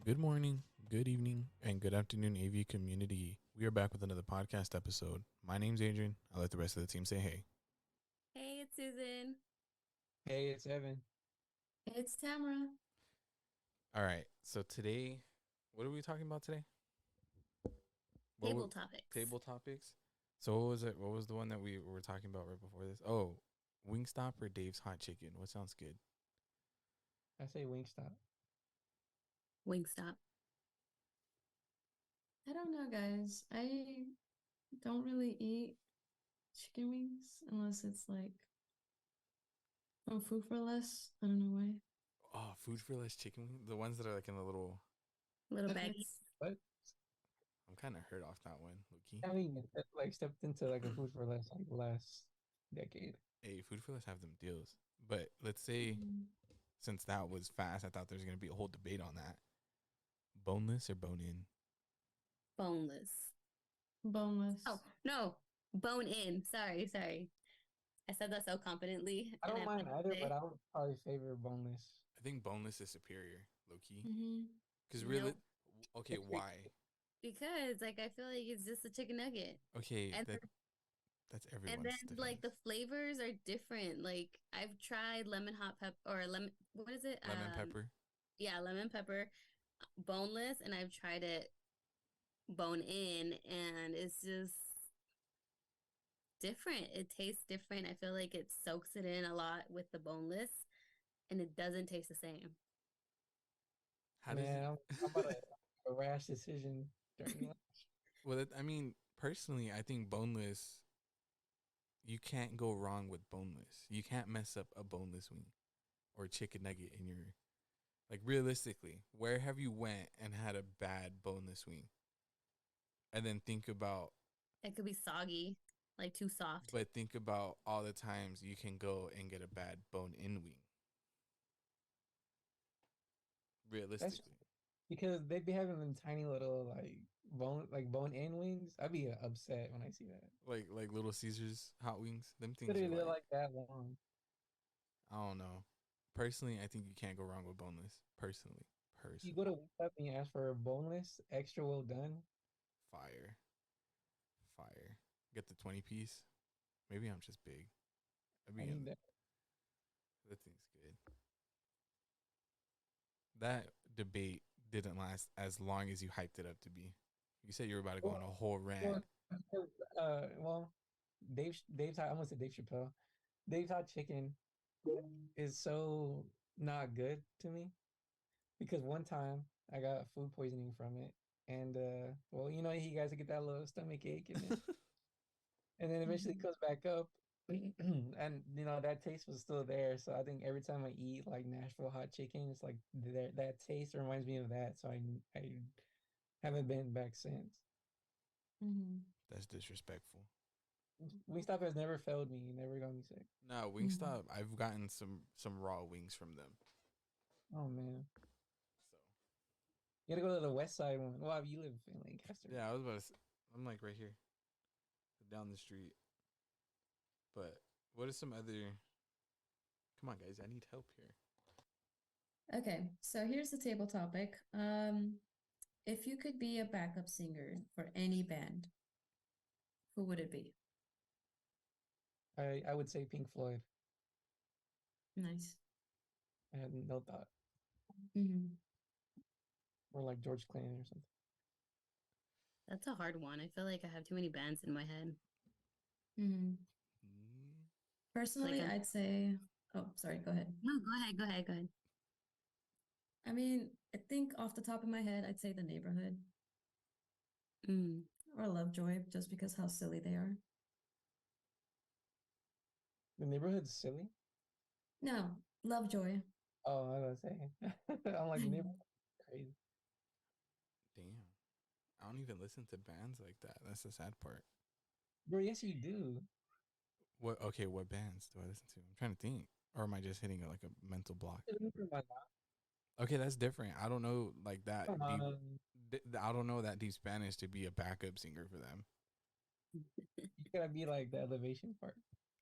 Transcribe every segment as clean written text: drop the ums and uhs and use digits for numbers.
Good morning, good evening, and good afternoon, AV community. We are back with another podcast episode. My name's Adrian. I'll let the rest of the team say hey. Hey, it's Susan. Hey, it's Evan. It's Tamara. All right. So today, what are we talking about today? Table topics. Table topics. So what was it? What was the one that we were talking about right before this? Oh, Wingstop or Dave's Hot Chicken. What sounds good? I say Wingstop. Wingstop. I don't know, guys. I don't really eat chicken wings unless it's like from Food for Less. I don't know why. Oh, food for less chicken. The ones that are like in the little. Little I mean, baggies. But I'm kind of hurt off that one, Loki. I mean, it, like stepped into like a food for less like last decade. Hey, food for less have them deals. But let's say since that was fast, I thought there was gonna be a whole debate on that. Boneless or bone in? Boneless. Boneless. Oh, no. Bone in. Sorry. I said that so confidently. I and don't mind meant to either, say, but I would probably favor boneless. I think boneless is superior, low key. Mm-hmm. Because really, Nope. okay, why? Because like I feel like it's just a chicken nugget. Okay, And that's and everyone's then like defense. the flavors are different. Like I've tried lemon hot pepper or lemon what is it? Lemon pepper. Yeah, lemon pepper boneless, and I've tried it bone in, and it's just different. It tastes different. I feel like it soaks it in a lot with the boneless, and it doesn't taste the same. How does Man, I'm it? about a rash decision during lunch. Well, I mean, personally, I think boneless. You can't go wrong with boneless. You can't mess up a boneless wing or chicken nugget in your like. Realistically, where have you went and had a bad boneless wing? And then think about, It could be soggy, like too soft. but think about all the times you can go and get a bad bone in wing. That's Realistically. because they be having them tiny little like bone in wings. I'd be upset when I see that. Like Little Caesars hot wings. Them things are Literally, they're like like that long. I don't know. Personally, I think you can't go wrong with boneless. You Personally, go to Wingstop and you ask for a boneless, extra well done. fire, fire. Get the 20 piece. Maybe I'm just big. I I mean, need that. that thing's good. That debate didn't last as long as you hyped it up to be. You said you were about to go on a Well, whole rant. well, well, Dave's Hot. I almost said Dave Chappelle. Dave's Hot Chicken is so not good to me because one time I got food poisoning from it, and well, you know, you guys get that little stomach ache, and then eventually it Mm-hmm. comes back up, and you know that taste was still there. So I think every time I eat like Nashville hot chicken, it's like that taste reminds me of that. So I haven't been back since. Mm-hmm. That's disrespectful. Wingstop has never failed me. Never got me sick. No, Wingstop. I've gotten some raw wings from them. Oh man, So you gotta go to the West Side one. Well, you live in Lancaster. yeah, I was about to. I'm like right here, down the street. But what are some other? Come on, guys. I need help here. Okay, so here's the table topic. If you could be a backup singer for any band, who would it be? I would say Pink Floyd. Nice. I had no thought, Mm-hmm. or like George Clinton or something. That's a hard one. I feel like I have too many bands in my head. Mm-hmm. Mm, Like Personally, I'm. I'd say, oh, sorry, go ahead. No, go ahead. I mean, I think off the top of my head, I'd say The Neighborhood Mm. or Lovejoy, just because how silly they are. The neighborhood's silly. No, Lovejoy. Oh, I was gonna say. I'm like the neighborhood crazy. damn. I don't even listen to bands like that. That's the sad part. Bro, yes you do. What? Okay, what bands do I listen to? I'm trying to think, or am I just hitting like a mental block? Okay, that's different. I don't know like that Come deep. on. I don't know that deep Spanish to be a backup singer for them. You gotta be like the elevation part.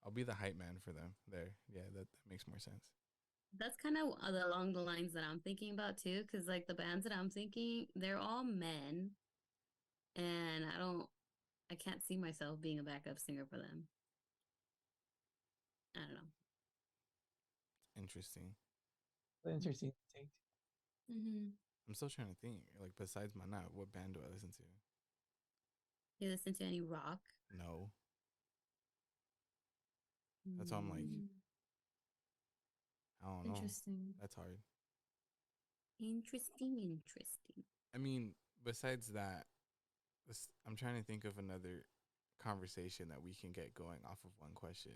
I'll be the hype man for them. There, yeah, that makes more sense. That's kind of along the lines that I'm thinking about too, because like the bands that I'm thinking, they're all men, and I can't see myself being a backup singer for them. I don't know. Interesting. Interesting take. Mm-hmm. I'm still trying to think. Like besides Mana, what band do I listen to? You listen to any rock? No. That's why I'm like, Mm, I don't know. Interesting. That's hard. interesting. I mean, besides that, I'm trying to think of another conversation that we can get going off of one question.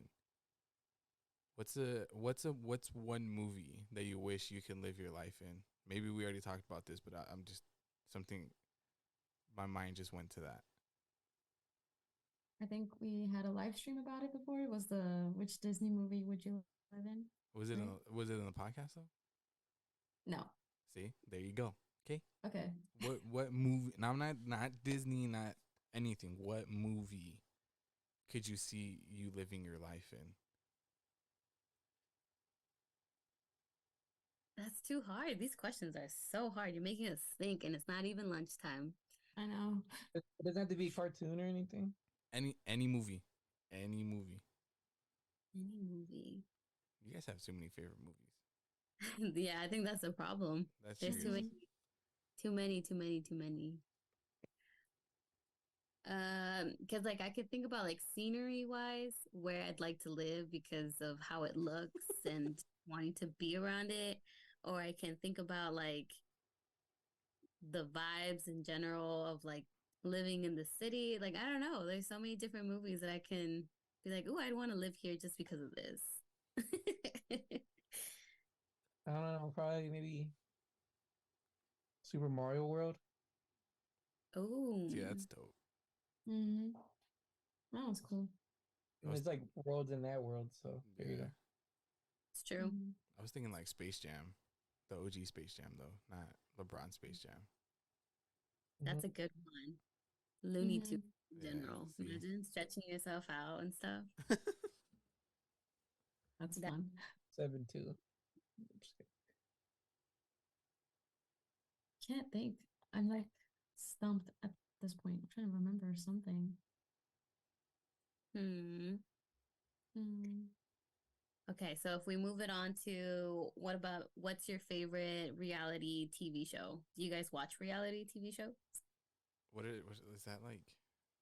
What's one movie that you wish you can live your life in? Maybe we already talked about this, but I'm just something. My mind just went to that. I think we had a live stream about it before. It was which Disney movie would you live in? Was it Right? was it in the podcast though? No. See, there you go. Okay. Okay. What movie? Now I'm not Disney, not anything. What movie could you see you living your life in? That's too hard. These questions are so hard. You're making us think, and it's not even lunchtime. I know. It doesn't have to be a cartoon or anything. Any movie, any movie. Any movie. You guys have too many favorite movies. Yeah, I think that's the problem. That's There's serious. too many. Because like I could think about like scenery wise where I'd like to live because of how it looks and wanting to be around it, or I can think about like the vibes in general of like living in the city. Like I don't know, there's so many different movies that I can be like, oh, I'd want to live here just because of this. I don't know. Probably maybe Super Mario World. Oh, See, that's dope. Mm-hmm. That was cool. There's like worlds in that world, so there you Yeah. go. it's true. Mhm. I was thinking like Space Jam, the OG Space Jam though, not LeBron Space Jam. That's a good one. Looney Mhm. Tunes in Yeah, general. see. Imagine stretching yourself out and stuff. That's That- fun. 7-2. Can't think. I'm like stumped at this point. I'm trying to remember something. Hmm. Mm. Okay, so if we move it on to what's your favorite reality TV show? Do you guys watch reality TV shows? What is that like?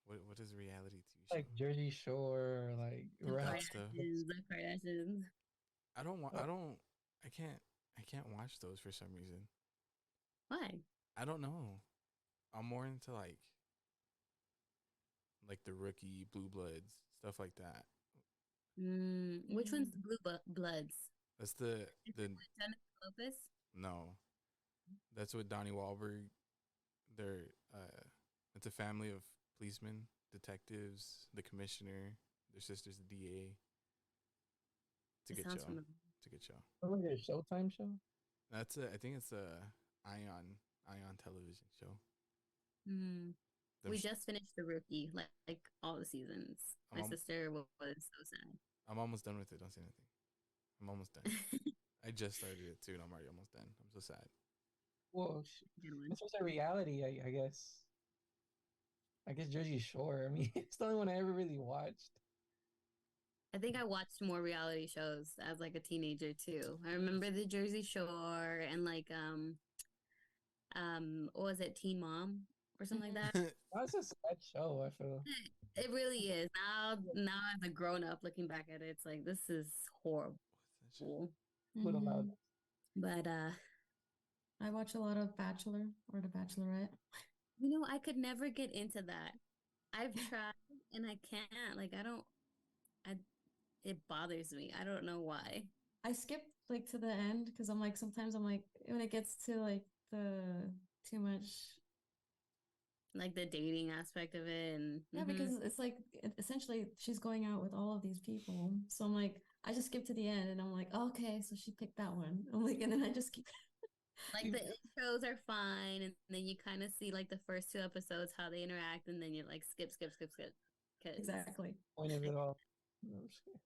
What is a reality TV show? Like Jersey Shore, like The That Rap. stuff. Kardashians, the Kardashians. I don't want. Uh, I don't. I can't watch those for some reason. Why? I don't know. I'm more into like the Rookie, Blue Bloods, stuff like that. Which one's Blue Bloods? That's Is the it with Jennifer Lopez? no. That's what Donnie Wahlberg. They're it's a family of policemen, detectives, the commissioner, their sister's the DA. It's a It good sounds show. familiar. It's a good show. Like a Showtime show. That's I think it's a Ion television show. Mm. Them We sh- just finished The Rookie, like all the seasons. I'm My al- sister was so sad. I'm almost done with it. Don't say anything. I'm almost done. I just started it too, and I'm already almost done. I'm so sad. Well, Good one. it's just a reality, I guess. I guess Jersey Shore. I mean, it's the only one I ever really watched. I think I watched more reality shows as like a teenager too. I remember the Jersey Shore and like what was it, Teen Mom or something like that. That's a sad show, I feel. It really is. Now as a grown up looking back at it, it's like this is horrible. What's that show? Put them out. Mhm. But I watch a lot of Bachelor or The Bachelorette. I could never get into that. I've tried and I can't. Like I it bothers me. I don't know why. I skip like to the end because I'm like sometimes I'm like when it gets to like the too much. Like the dating aspect of it and Yeah, because it's like essentially she's going out with all of these people. So I'm like, I just skip to the end and I'm like, oh, okay, so she picked that one. I'm like, and then I just keep. like the intros are fine and then you kind of see like the first two episodes how they interact and then you're like skip 'cause Exactly. Point of it all. No, I'm just kidding.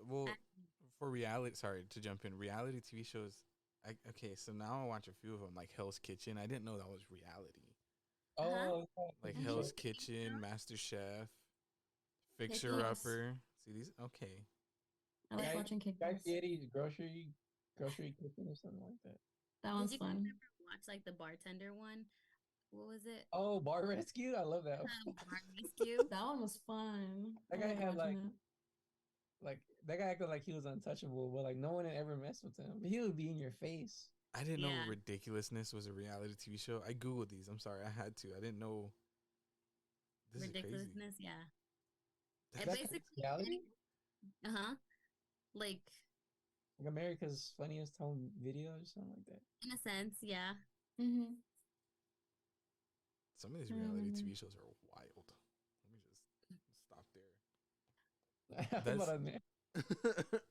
Well, for reality. Sorry to jump in. Reality TV shows. Okay, so now I watch a few of them, like Hell's Kitchen. I didn't know that was reality. Oh, Like Mhm. Hell's Cooking Kitchen, show? Master Chef, Fixer Chaos. Upper. See these? Okay. I like Guy, watching Guy Kick-Ass. Fieri's grocery cooking or something like that. That Did one's you guys fun. ever watch like the bartender one? What was it? Oh, Bar Rescue, I love that. Bar Rescue. That one was fun. That I guy like had watching that. like that guy acted like he was untouchable, but like no one had ever messed with him. He would be in your face. I didn't know Yeah. Ridiculousness was a reality TV show. I googled these. I'm sorry, I had to. I didn't know. This is crazy. Ridiculousness. Yeah. It That's basically. reality? Like Like America's Funniest Home Videos or something like that. in a sense, yeah. Mm-hmm. Some of these I reality remember. TV shows are wild. Let me just stop there. How about on there?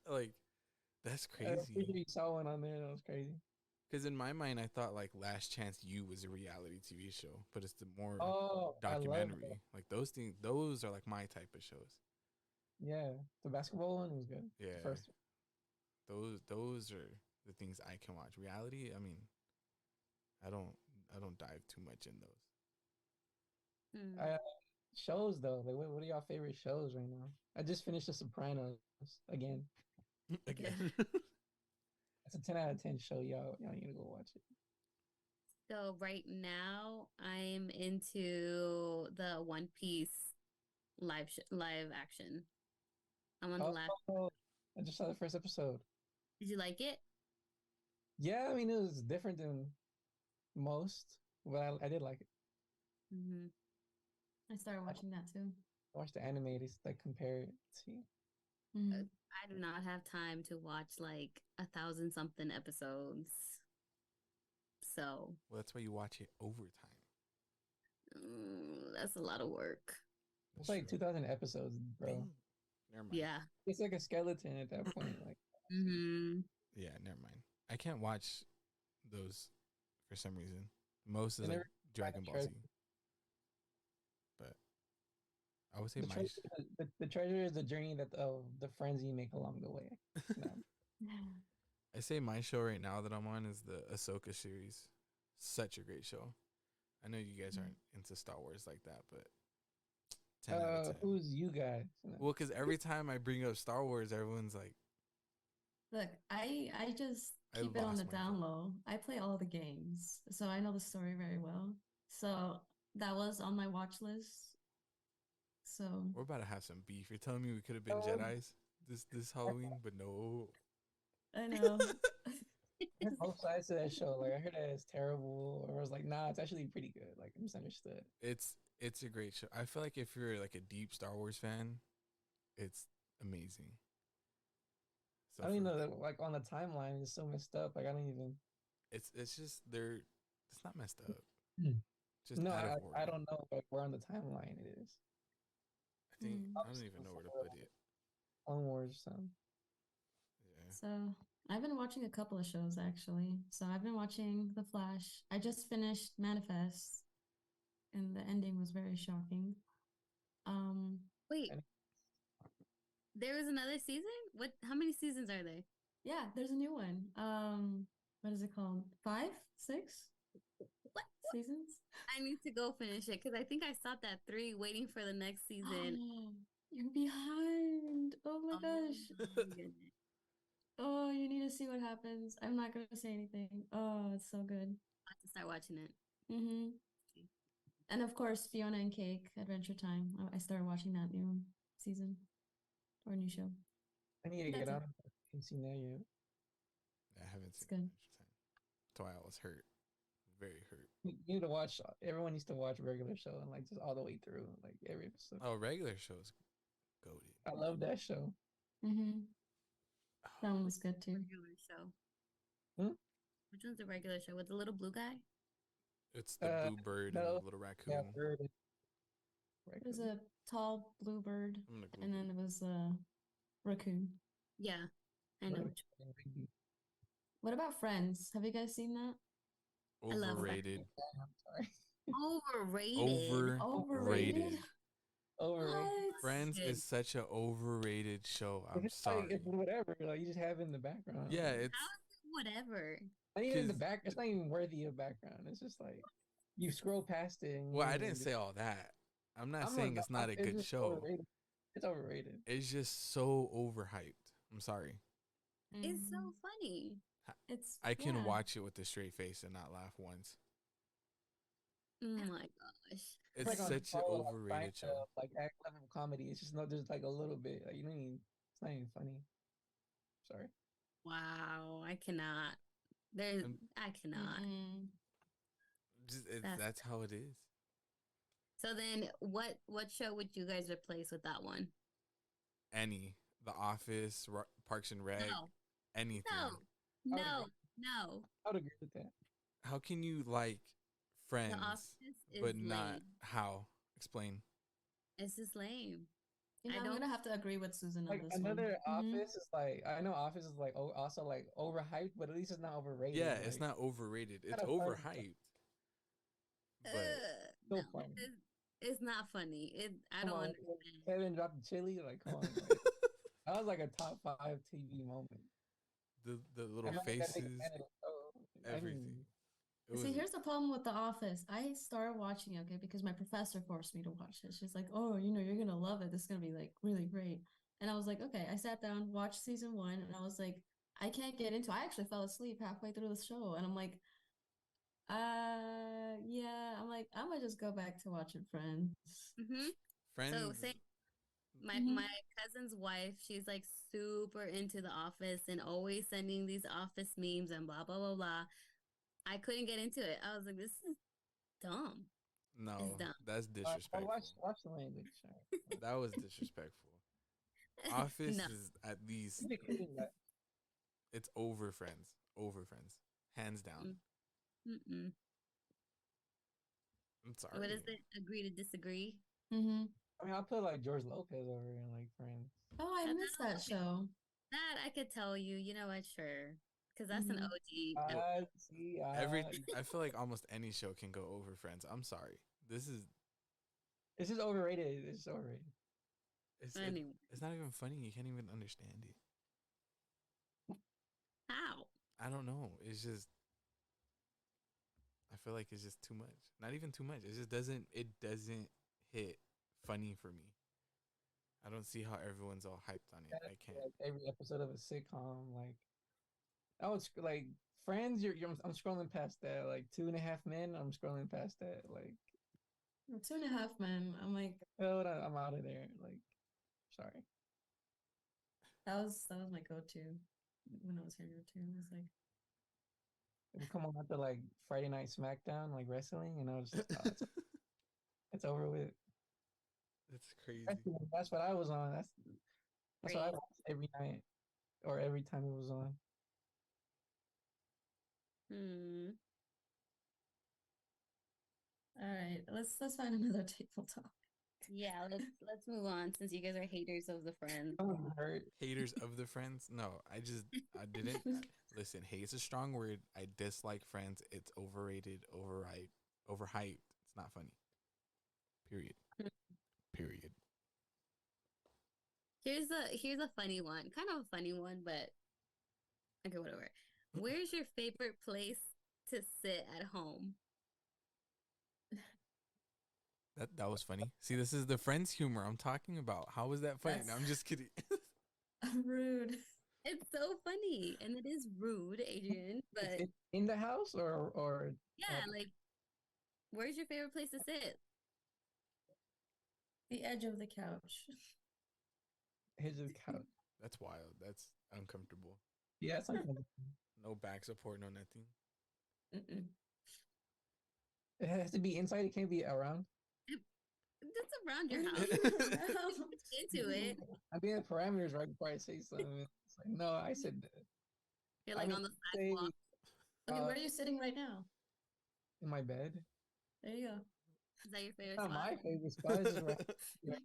Like, that's I'm pretty crazy. sure you saw one on there that was crazy. Because in my mind, I thought like Last Chance U was a reality TV show, but it's the more Oh, I love documentary. that. Like those things, those are like my type of shows. Yeah, the basketball one was good. The Yeah, first those are the things I can watch. Reality, I mean, I don't dive too much in those. Hmm. shows though. Like, what are y'all favorite shows right now? I just finished The Sopranos again. Again, It's a 10 out of 10 show. Y'all need to go watch it. So right now I'm into the One Piece live action. I'm on the last. Oh, I just saw the first episode. Did you like it? Yeah, I mean it was different than most, but I did like it. Mm-hmm. I started watching that too. I watched the anime to like compare it. See, Mm-hmm. I do not have time to watch like 1,000 something episodes. So well, that's why you watch it overtime. that's a lot of work. it's like 2,000 episodes, bro. Dang. Never mind. Yeah. It's like a skeleton at that point. Like, Mm-hmm. Yeah, never mind. I can't watch those for some reason. Most is I like never Dragon the Ball Z. treasure. But I would say the, my treasure, the treasure is the journey that the friends you make along the way. No. I say my show right now that I'm on is the Ahsoka series. Such a great show. I know you guys aren't into Star Wars like that, but 10 out of 10. Who's you guys? Well, because every time I bring up Star Wars, everyone's like, Look, I just I keep it on the lost my down vote. low. I play all the games, so I know the story very well. So that was on my watch list. So we're about to have some beef. You're telling me we could have been Oh. Jedis this Halloween, but no. I know. There's both sides to that show. Like I heard that it's terrible, or I was like, nah, it's actually pretty good. Like misunderstood. It's a great show. I feel like if you're like a deep Star Wars fan, it's amazing. So I don't even for- know that like on the timeline it's so messed up. Like I don't even. It's just it's not messed up. Hmm. Just No, out of I order. don't know like where on the timeline it is. I think Mm. I don't even know where to put it. Clone Wars, so. Yeah. So I've been watching a couple of shows actually. So I've been watching The Flash. I just finished Manifest, and the ending was very shocking. Wait, And- there is another season? What? How many seasons are there? Yeah, there's a new one. What is it called? 5, 6 What? seasons? I need to go finish it because I think I stopped at 3, waiting for the next season. Oh, you're behind. Oh my gosh. my goodness. Oh, you need to see what happens. I'm not gonna say anything. Oh, it's so good. I have to start watching it. Mm-hmm. And of course, Fiona and Cake, Adventure Time. I started watching that new season or new show. I need to That's get it. on. I haven't seen that yet. I haven't It's seen good. Adventure Time. That's why I was hurt. Very hurt. You need to watch. Everyone needs to watch regular show and like just all the way through, like every episode. Oh, regular shows goated. I love that show. Mm-hmm. That one was good too. Regular show. Which one's the regular show with the little blue guy? It's the blue bird and no. the little raccoon. Yeah, bird. It was a tall blue bird, I'm gonna and then it was a raccoon. Yeah, I know. which What about Friends? Have you guys seen that? I love overrated. I'm sorry. Overrated. Overrated. Over. What? Friends good. is such an overrated show. I'm It's like sorry. it's whatever. Like you just have it in the background. Yeah, Like, it's How is it whatever? not even in the because back. It's not even worthy of background. It's just like you scroll past it. And you well, don't I even didn't say all that. I'm not I'm saying it's not a it's good just show. overrated. It's overrated. It's just so overhyped. I'm sorry. It's so Mhm. funny. It's I can yeah. watch it with a straight face and not laugh once. Oh my gosh. It's It's like on such an par with, like overrated show. Seinfeld, like that level of comedy. It's just no, there's like a little bit. Like you don't even. It's not even funny. Sorry. Wow. I cannot. There's. And I cannot. Mm-mm. That's that's how it is. so. Then, what show would you guys replace with that one? Any, The Office, Parks and Rec, No. anything. No. I would No. agree. No. I would agree with that. How can you like The Friends, Office is but not lame. how? Explain. It's just lame. You know, I I'm don't. gonna have to agree with Susan on Like this another one. Office is like I know Office is like also like overhyped, but at least it's not overrated. Yeah, it's Like, not overrated. It's kind of fun. overhyped. But So No. funny. It's not funny. I Come don't on, when understand. Kevin dropped the chili. Like, come on, like, that was like a top 5 TV moment. the little I'm not that big a faces, fan of the show. I everything. mean, It See, was here's the problem with The Office. I started watching it, okay, because my professor forced me to watch it. She's like, "Oh, you know, you're gonna love it. This is gonna be like really great." And I was like, "Okay." I sat down, watched season one, and I was like, "I can't get into." I actually fell asleep halfway through the show, and I'm like, yeah." I'm like, I'm gonna just go back to watching Friends." Hmm. So Friends. say my Mhm. my cousin's wife, she's like super into The Office and always sending these Office memes and blah blah blah blah. I couldn't get into it. I was like, this is dumb. It's No, dumb. that's disrespectful. watch the language. Sorry. That was disrespectful. Office No. is at least Keep it clean, but it's over Friends. Over Friends. Hands down. Mm-mm. I'm sorry. What is it? Agree to disagree? Mhm. I mean, I'll put like George Lopez over in like Friends. Oh, I And missed that show. that I could tell you. You know what? Sure, because that's an Mhm. OG. Well, I see. I feel like almost any show can go over Friends. I'm sorry. This is It's just overrated. It's just overrated. Anyway, it's not even funny. You can't even understand it. how? I don't know. It's just I feel like it's just too much. Not even too much. It just doesn't hit funny for me. I don't see how everyone's all hyped on it. I can't. Like every episode of a sitcom, like I would like Friends. I'm scrolling past that. Like 2.5 Men. I'm scrolling past that. Like, 2.5 Men. I'm like, oh, I'm out of there. Like, sorry. that was my go-to when I was younger too. I was like, It would come on after like Friday Night SmackDown, like wrestling, and I was just, oh, it's over with. That's crazy. That's what I was on. That's what I Great. watched every night or every time it was on. Hmm. all right, let's find another table talk. Yeah. Let's move on since you guys are haters of the Friends. Someone hurt. Haters of the Friends? No, I didn't. Listen, hate's a strong word. I dislike Friends. It's overrated, overhyped. It's not funny. Period. Period. Here's a funny one, kind of a funny one, but okay, whatever. Where's your favorite place to sit at home? That was funny. See, this is the Friends humor I'm talking about. How was that funny? No, I'm just kidding. Rude. It's so funny, and it is rude, Adrian. But It's in the house or yeah, like, where's your favorite place to sit? The edge of the couch. his couch. That's wild. That's uncomfortable. Yeah, it's like No back support, no nothing. Mm-mm. it has to be inside. It can't be around. That's around your What house. do you mean? Into it. I'm being parameters right before I say something. It's like, no, I said that. You're I like mean, on the say, sidewalk. Okay, uh, where are you sitting right now? in my bed. There you go. Is that your It's favorite not spot? my favorite spot. It's just right.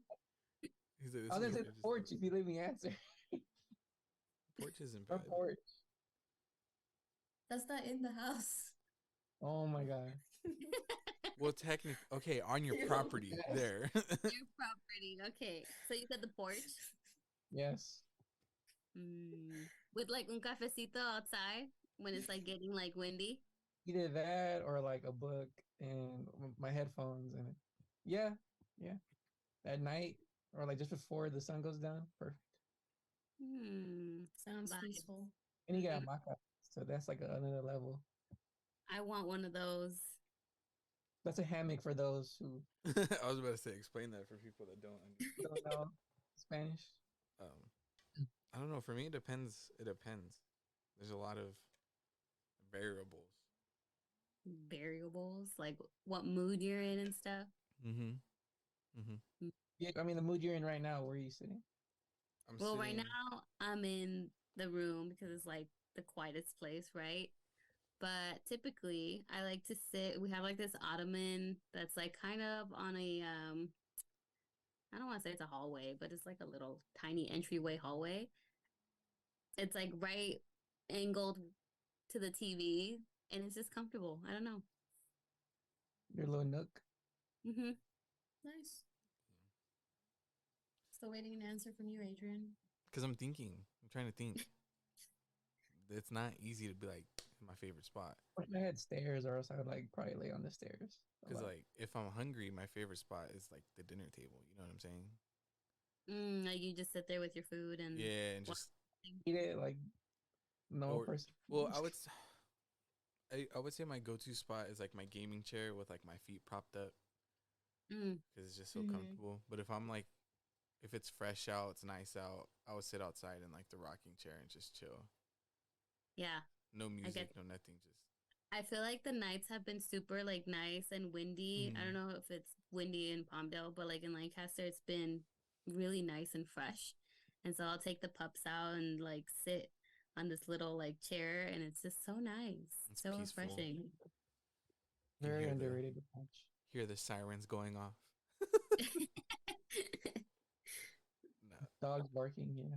He said, I was "This is gonna say where the I just porch live." if you let me answer. Porch isn't Or bad. porch. That's not in the house. Oh my god. Well, technically, okay, on your You know, property yes. there. Your property. Okay. So you said the porch. Yes. With like un cafecito outside when it's like getting like windy. Either that or like a book and my headphones and yeah, yeah. At night or like just before the sun goes down. Perfect. sounds Vibes. peaceful. And you got maca, so that's like another level. I want one of those. That's a hammock for those who I was about to say, explain that for people that don't understand. don't know Spanish. I don't know. For me, it depends. It depends. There's a lot of variables. Variables, like what mood you're in and stuff. Mm-hmm. Mm-hmm. Yeah, I mean the mood you're in right now. Where are you sitting? I'm Well, right sitting. now I'm in the room because it's like the quietest place, right? But typically I like to sit. We have like this ottoman that's like kind of on a I don't want to say it's a hallway, but it's like a little tiny entryway hallway. It's like right angled to the TV and it's just comfortable. I don't know. Your little nook. Hmm. Nice. Still waiting an answer from you, Adrian. Because I'm thinking. I'm trying to think. It's not easy to be like my favorite spot. If I had stairs, or else I would like probably lay on the stairs. a Because lot. like if I'm hungry, my favorite spot is like the dinner table. You know what I'm saying? Like you just sit there with your food and Yeah, and watch just something. Eat it like no or person. well, I would say my go-to spot is like my gaming chair with like my feet propped up Mm, because it's just so Mhm. comfortable. But if I'm like if it's fresh out, it's nice out, I would sit outside in like the rocking chair and just chill. yeah, No I get. music, no nothing, just I feel like the nights have been super like nice and windy. I don't know if it's windy in Palmdale, but like in Lancaster, it's been really nice and fresh. And so I'll take the pups out and like sit on this little like chair, and it's just so nice, it's so peaceful. refreshing. You can Very hear underrated watch. the sirens going off. No, Dogs barking. Yeah.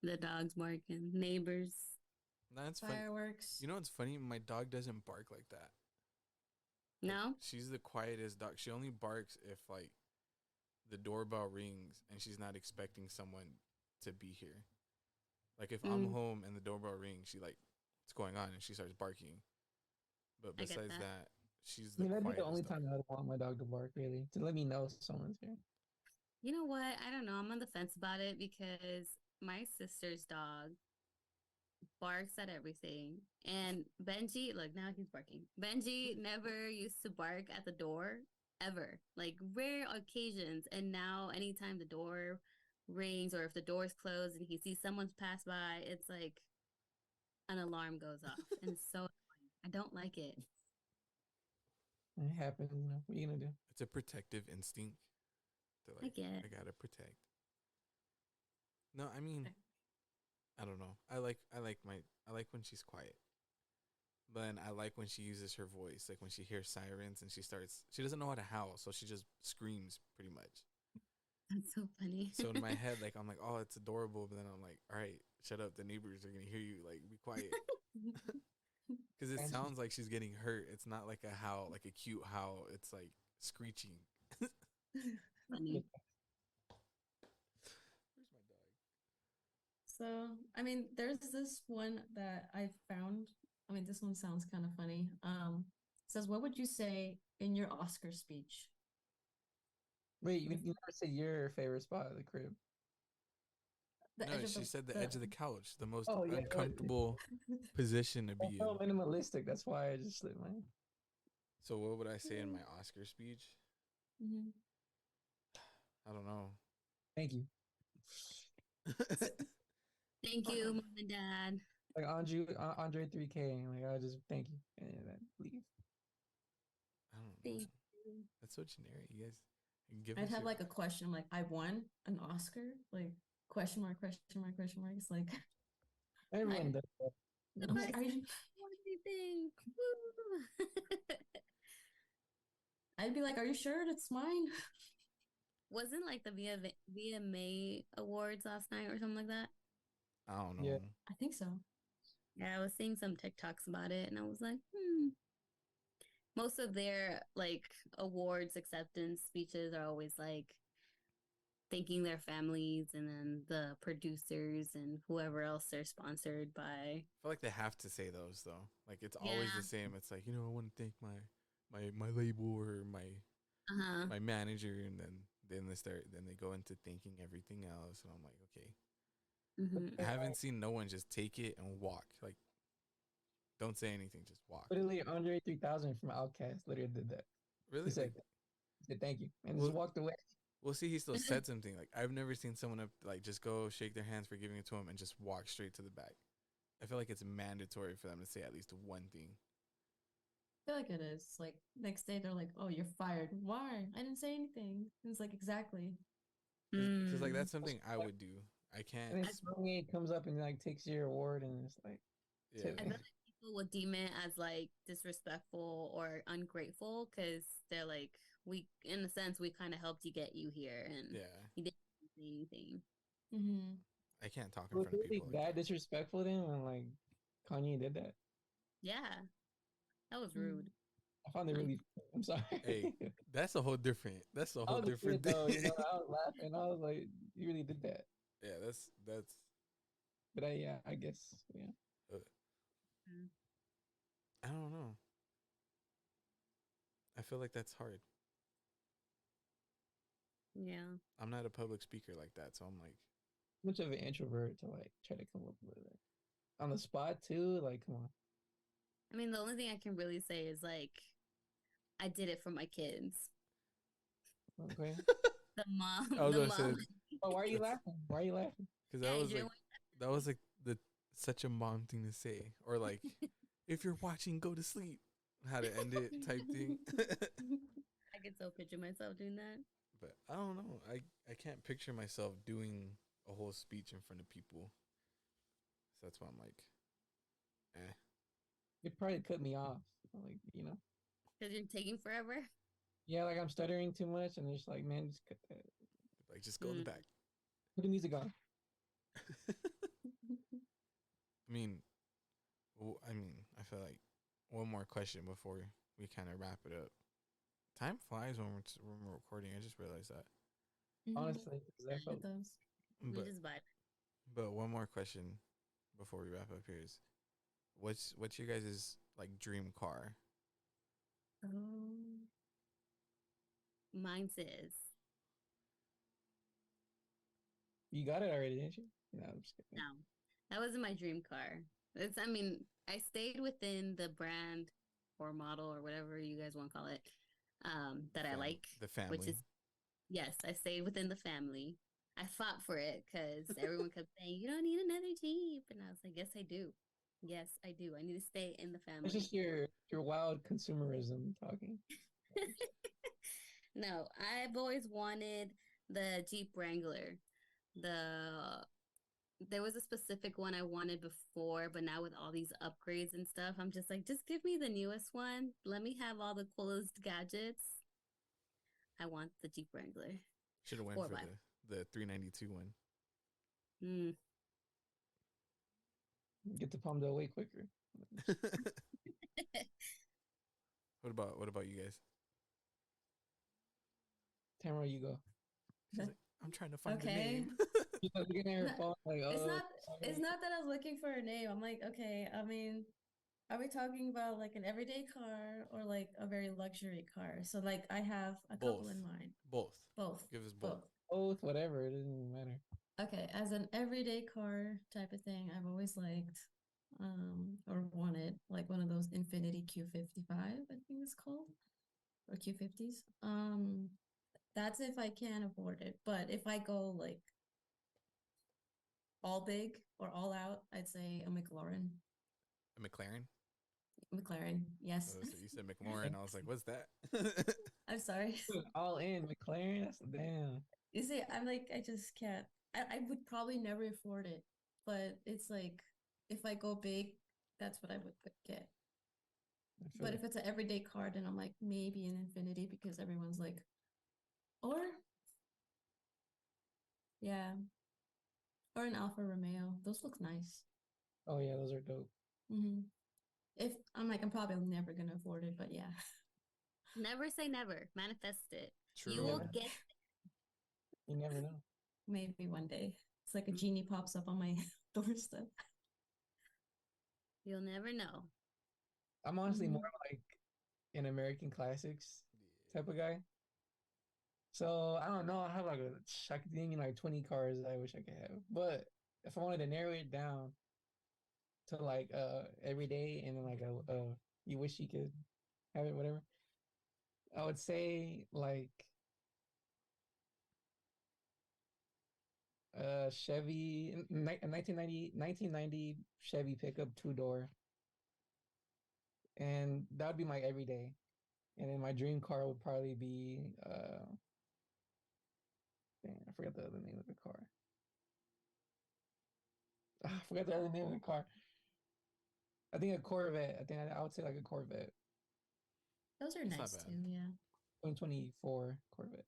The dogs barking, neighbors. no, it's funny. Fireworks. You know what's funny? My dog doesn't bark like that. Like, No, she's the quietest dog. She only barks if like the doorbell rings and she's not expecting someone to be here. Like if I'm Mm, home and the doorbell rings, she like, what's going on? And she starts barking. But I get besides that. that, she's I the mean, that'd be the only quietest dog. time I would want my dog to bark, really, to let me know someone's here. You know what? I don't know. I'm on the fence about it because my sister's dog barks at everything. And Benji, look, now he's barking. Benji never used to bark at the door ever, like rare occasions. And now, anytime the door rings or if the door's closed and he sees someone's pass by, it's like an alarm goes off. And it's so annoying. I don't like it. It happens. You know, what are you gonna do? It's a protective instinct. To I like, get it. I gotta protect. No, I mean, I don't know. I like when she's quiet. But then I like when she uses her voice, like when she hears sirens and she doesn't know how to howl, so she just screams pretty much. That's so funny. So in my head, like I'm like, oh, it's adorable, but then I'm like, all right, shut up, the neighbors are gonna hear you, like be quiet, because it And sounds like she's getting hurt. It's not like a howl, like a cute howl. It's like screeching. Funny. Where's my dog? So, I mean, there's this one that I found. I mean, this one sounds kind of funny. It says, "What would you say in your Oscar speech?" Wait, you never said your favorite spot at the crib. The No, edge of she said the edge of the couch, the most Oh yeah, what? uncomfortable position to That's be in. so minimalistic. That's why I just slipped mine. So what would I say in my Oscar speech? Mhm. I don't know. Thank you. Thank you, mom and dad. Like Andre 3K. Like I just thank you and then leave. I don't know. Thank you. That's so generic. You guys give I'd us have your like a question, like, "I won an Oscar?" Like question mark, question mark, question mark. It's like, Everyone I, does that. The You know? best are you? thing. Woo. I'd be like, "Are you sure that's mine?" Wasn't like the VMA Awards last night or something like that? I don't know. Yeah. I think so. Yeah, I was seeing some TikToks about it and I was like, most of their like awards acceptance speeches are always like thanking their families and then the producers and whoever else they're sponsored by. I feel like they have to say those though. Like it's always the Yeah. same. It's like, I want to thank my label or Uh-huh. my manager, and then they go into thanking everything else, and I'm like, okay. Hmm. I haven't seen no one just take it and walk. Like, don't say anything, just walk. Literally, Andre 3000 from Outkast literally did that. Really? He said, Like, he said thank you and well, just walked away. we'll see. He still said something. Like, I've never seen someone like just go shake their hands for giving it to him and just walk straight to the back. I feel like it's mandatory for them to say at least one thing. I feel like it is. Like next day they're like, "Oh, you're fired." Why? I didn't say anything. And it's like exactly. Because like Mm. that's something I would do. I can't. And then Sony comes up and like takes your award and it's like, Yeah. I feel like people would deem it as like disrespectful or ungrateful because they're like, we, in a sense, we kind of helped you get you here, and Yeah. you didn't say anything. Mm-hmm. I can't talk it in was front of really people like that that. disrespectful then when like Kanye did that. Yeah, that was Mm. rude. I found it really. I'm sorry. Hey, that's a whole different. That's a I whole was a different kid thing. though, I was laughing. I was like, you really did that. Yeah, that's. But I guess, yeah. Mm. I don't know. I feel like that's hard. Yeah. I'm not a public speaker like that, so I'm like, Much of an introvert to like try to come up with it on the spot too. Like, come on. I mean, the only thing I can really say is like, I did it for my kids. Okay. The mom, I was the gonna say mom. Oh, why are you That's- laughing? Why are you laughing? because Yeah, that was Adrian, like that was like the such a mom thing to say, or like, if you're watching, go to sleep. How to end it type thing. I could so picture myself doing that. But I don't know. I can't picture myself doing a whole speech in front of people. So that's why I'm like, eh. It probably cut me off. Like, Because you're taking forever. yeah, like I'm stuttering too much, and it's like, man, just cut that. Like just go in the Mm. back. Put the music on. I mean, I feel like one more question before we kind of wrap it up. Time flies when we're recording. I just realized that. Honestly, 'cause I felt It does. We But just vibe. but one more question before we wrap up here is, what's your guys' like dream car? Oh. Mine says, you got it already, didn't you? No, I'm just kidding. no, that wasn't my dream car. I mean, I stayed within the brand or model or whatever you guys want to call it, that I like, The family. which is, yes, I stayed within the family. I fought for it because everyone kept saying, you don't need another Jeep. And I was like, yes, I do. Yes, I do. I need to stay in the family. It's just your wild consumerism talking. No, I've always wanted the Jeep Wrangler. There was a specific one I wanted before, but now with all these upgrades and stuff, I'm just like, just give me the newest one. Let me have all the coolest gadgets. I want the Jeep Wrangler. Should have went Four for by- the 392 one. Mm. Get to Palmdale way quicker. What about you guys? Tamara, you go. She's like, I'm trying to find the Okay. name. She's like looking at her No, phone like, oh. It's not that I was looking for a name. I'm like, okay, I mean, are we talking about like an everyday car or like a very luxury car? So like I have a couple Both. in mind. Both. Both. Give us both. both, whatever. It doesn't even matter. Okay, as an everyday car type of thing, I've always liked or wanted like one of those Infinity Q55, I think it's called, or Q50s. That's if I can afford it. But if I go like all big or all out, I'd say a McLaren. A McLaren? McLaren, yes. Oh, so you said McLaurin. I was like, what's that? I'm sorry. All in McLaren. That's damn. You see, I'm like, I just can't. I would probably never afford it, but it's like if I go big, that's what I would get. I feel But it. if it's an everyday car, then I'm like maybe an Infinity because everyone's like, or yeah, or an Alfa Romeo. Those look nice. Oh yeah, those are dope. Mm-hmm. If I'm like, I'm probably never gonna afford it, but yeah. Never say never. Manifest it. True. You will Yeah. get. You never know. Maybe one day. It's like a genie pops up on my doorstep. You'll never know. I'm honestly Mhm. more like an American classics type of guy. So I don't know. I have like I could name you like 20 cars I wish I could have. But if I wanted to narrow it down to like every day and then like a you wish you could have it, whatever, I would say like Chevy a 1990 Chevy pickup two-door, and that would be my everyday. And then my dream car would probably be dang, I forgot the other name of the car. Ah, I forgot the other name of the car. I think a Corvette. I think I would say like a Corvette. Those are That's not nice bad. too. Yeah. 2024 Corvette.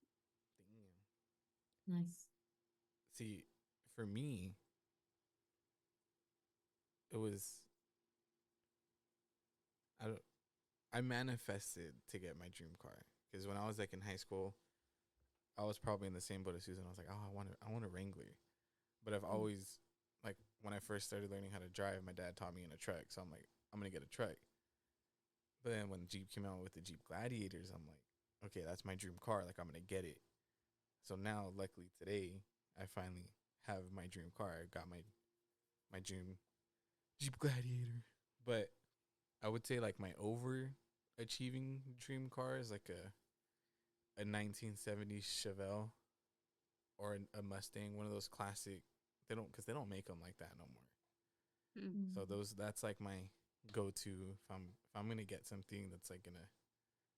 Damn. Nice. See, for me, it was I don't I manifested to get my dream car because when I was like in high school, I was probably in the same boat as Susan. I was like, oh, I want a Wrangler, but I've always like when I first started learning how to drive, my dad taught me in a truck, so I'm like, I'm gonna get a truck. But then when Jeep came out with the Jeep Gladiators, I'm like, okay, that's my dream car. Like I'm gonna get it. So now, luckily today, I finally have my dream car. I got my dream Jeep Gladiator. But I would say like my overachieving dream car is like a 1970s Chevelle or a Mustang, one of those classic. They don't make them like that no more. Mm. So that's like my go-to if I'm gonna get something that's like gonna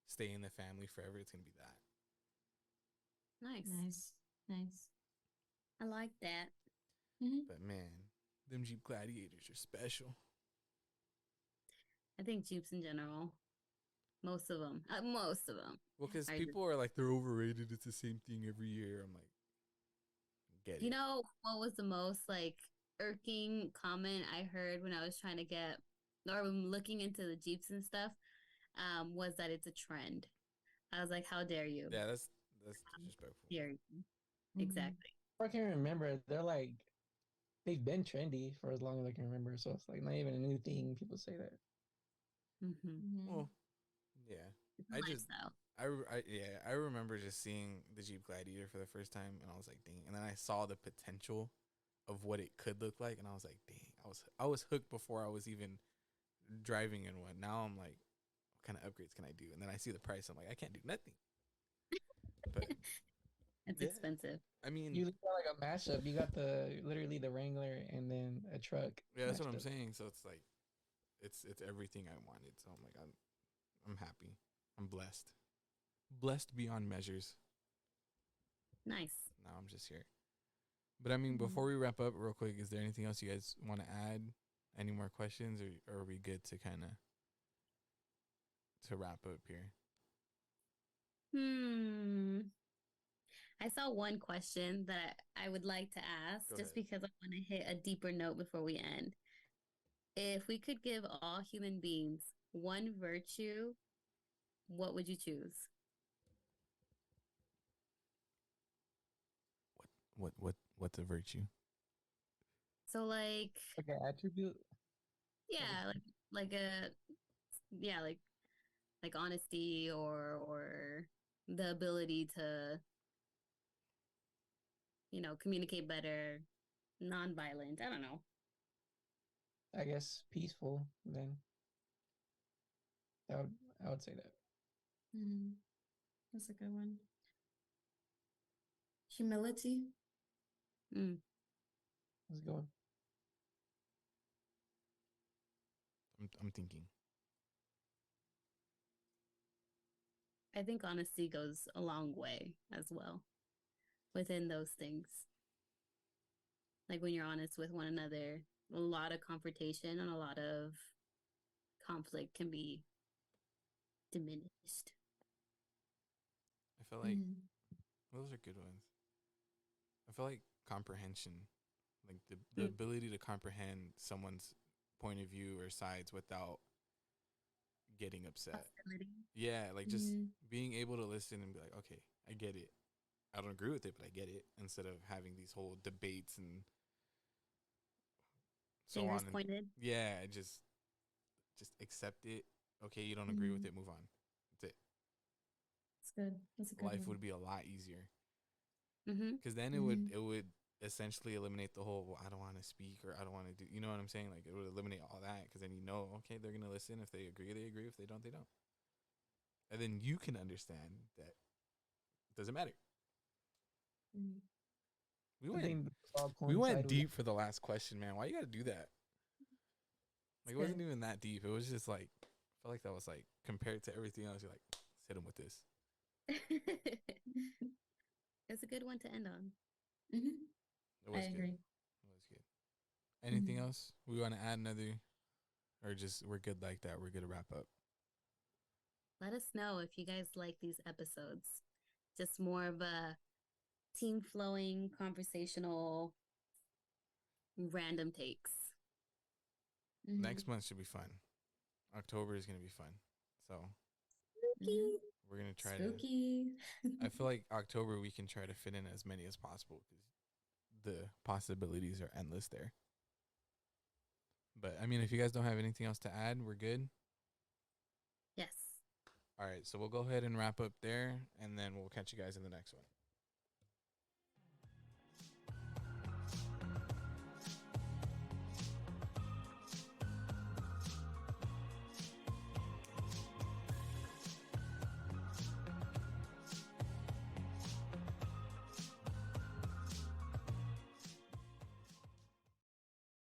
stay in the family forever. It's gonna be that. Nice. Nice. Nice. I like that. Mhm. But man, them Jeep Gladiators are special. I think Jeeps in general. Most of them. Most of them. Well, because I people are like they're overrated. It's the same thing every year. I'm like, get You it. know what was the most like irking comment I heard when I was trying to get or looking into the Jeeps and stuff? Was that it's a trend. I was like, how dare you? Yeah, that's disrespectful. Dare you. Mhm. Exactly. I can remember. They're like they've been trendy for as long as I can remember. So it's like not even a new thing. People say that. Mm-hmm. Mhm. Well, yeah. It's a I just lifestyle. I remember just seeing the Jeep Gladiator for the first time, and I was like, dang. And then I saw the potential of what it could look like, and I was like, dang. I was hooked before I was even driving in one. Now I'm like, what kind of upgrades can I do? And then I see the price. I'm like, I can't do nothing. But It's yeah, expensive. I mean, You got like a mashup. You got the literally the Wrangler and then a truck. yeah, that's what mashed I'm up. saying. So it's like, it's everything I wanted. So I'm like, I'm happy. I'm blessed beyond measures. Nice. Now I'm just here. But I mean, Mhm. before we wrap up, real quick, is there anything else you guys want to add? Any more questions, or are we good to kind of to wrap up here? I saw one question that I would like to ask Go just ahead. because I want to hit a deeper note before we end. If we could give all human beings one virtue, what would you choose? What's a virtue? So like Like an attribute. yeah, like a yeah, like honesty or the ability to, communicate better, non-violent. I don't know. I guess peaceful. Then that would I would say that. Mhm. That's a good one. Humility. Mm. Let's go. I'm thinking. I think honesty goes a long way as well within those things. Like when you're honest with one another, a lot of confrontation and a lot of conflict can be diminished. I feel like Mhm. those are good ones. I feel like comprehension, like the Mm. ability to comprehend someone's point of view or sides without getting upset. Hostility. Yeah, like just Mhm. being able to listen and be like, okay, I get it. I don't agree with it, but I get it. Instead of having these whole debates and so Fingers on. And pointed. yeah, just accept it. Okay, you don't agree with Mhm. it, move on. That's it. It's good. That's a good Life one. would be a lot easier Mm-hmm. because then Mhm. it would essentially eliminate the whole well, I don't want to speak or I don't want to do. You know what I'm saying? Like it would eliminate all that because then you know, okay, they're gonna listen. If they agree, they agree. If they don't, they don't. And then you can understand that it doesn't matter. Mhm. We I went think those all we coincide went with deep for the last question, man. Why you gotta do that? Like it wasn't good. even that deep. It was just like I felt like that was like compared to everything else. You're like, let's hit him with this. It's a good one to end on. Mhm. It I was good. agree. It was good. Anything Mhm. else we want to add? Another, or just we're good like that. We're good to wrap up. Let us know if you guys like these episodes. Just more of a team flowing, conversational, random takes. Next Mhm. month should be fun. October is gonna be fun. So Mhm. we're gonna try to. Spooky. I feel like October we can try to fit in as many as possible because the possibilities are endless there. But I mean, if you guys don't have anything else to add, we're good. Yes. All right, so we'll go ahead and wrap up there, and then we'll catch you guys in the next one.